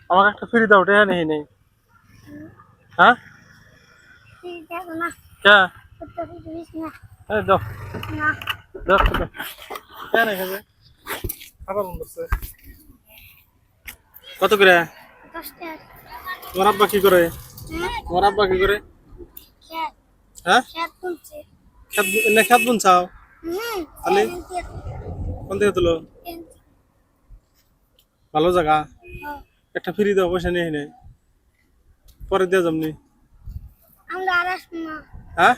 আমাকে একটা ফ্রি দাও টেহা নেই নেই হ্যাঁ क्या দাও দাও কেন এখানে খাবার মন করছে কত করে 10 টাকা তোমার আব্বা কি করে তোমার আব্বা কি করে হ্যাঁ খেত বুনছাও আলি কোন থেকে তুলো ভালো জায়গা একটা ফ্রি দাও পয়সা নিয়ে নেই পরে দিয়ে যামনি আমরা আর আসবো না হ্যাঁ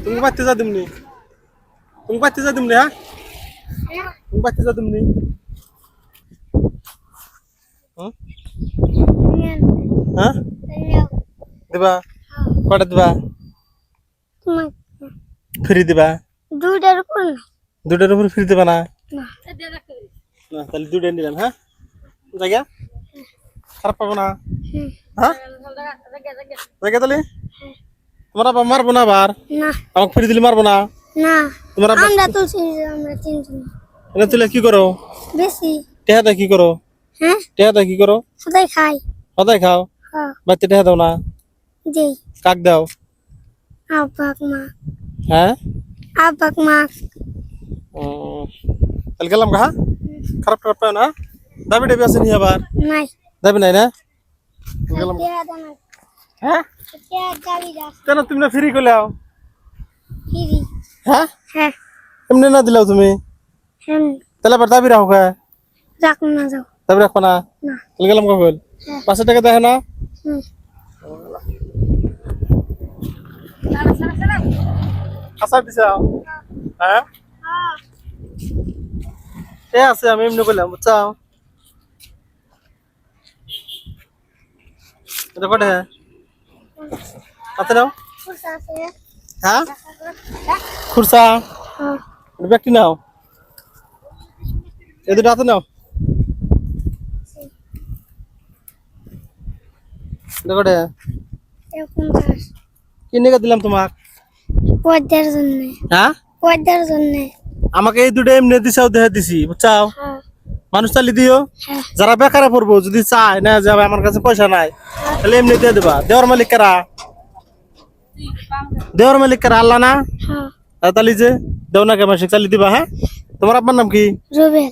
তুমি বাড়তে যা দিমনি তুমি বাড়তে যা দিমনি হ্যাঁ তুমি বাড়তে যা দিমনি হ্যাঁ দিবা কটা দিবা ফ্রি দিবা দুটার উপর ফ্রি দিবা না তাহলে দুটো নিলাম হ্যাঁ জায়গা খারাপ পাবো না হ্যাঁ জায়গা তাহলে তোমার আবার মারবো না আবার আমাকে ফ্রি দিলে মারবো না তোমার আমরা তুলছি আমরা তিনজন এটা তুলে কি করো বেশি টেহাদা কি করো হ্যাঁ টেহাদা কি করো সদাই খাই সদাই খাও হ্যাঁ বাচ্চা টেহা দাও না দেই কাক দাও আব্বাক মা হ্যাঁ আব্বাক মা তাহলে গেলাম গা হ্যাঁ খারাপ খারাপ পায় না দাবি টাবি আছে নি আবার নাই দাবি নাই না গেলাম হ্যাঁ কেন তুমি না ফ্রি করলে আও হ্যাঁ হ্যাঁ এমনি না দিলাও তুমি হ্যাঁ তাহলে আবার দাবি রাখো কে রাখো না যাও দাবি রাখো না তাহলে গেলাম কখন 500 টাকা দেখে না খাসা দিছাও হ্যাঁ এ আছে আমি এমনি কইলাম বুঝছাও এটা কত হ্যাঁ কত নাও হ্যাঁ খুরসা ব্যক্তি নাও এই দুটো হাতে নাও এটা কত কি নিয়ে দিলাম তোমাক পয়দার জন্য হ্যাঁ পয়দার জন্য আমাকে এই দুটো এমনি দিছাও দেখে দিছি বুঝছাও মানুষ চালি দিও যারা বেকারে পড়বো যদি চায় না যে আমার কাছে পয়সা নাই তাহলে এমনি দিয়ে দেবা দেওয়ার মালিক কারা দেওয়ার মালিক কারা আল্লাহ না তাহলে যে দেও না কে মাসিক চালি দিবা হ্যাঁ তোমার আব্বার নাম কি রুবেল